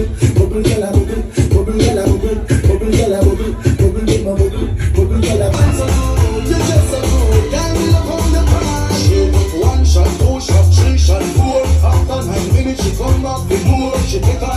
bubble, girl a bubble, bubble, girl a bubble, bubble, girl a bubble, bubble, get my bubble, bubble, girl a bubble. You just so good, girl, me love how you cry. She took 1 shot, 2 shot, 3 shot, 4. After 9 minutes, she come back with more. She take a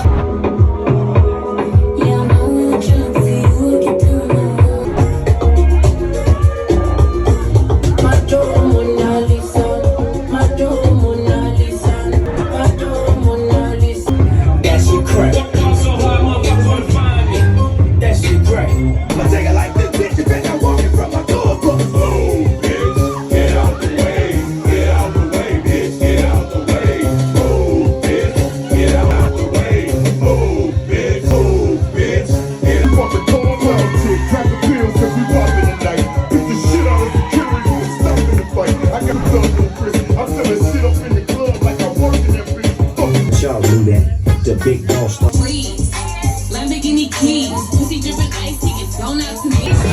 the big boss. Please, Lamborghini keys, pussy dripping ice, he gets thrown out to me.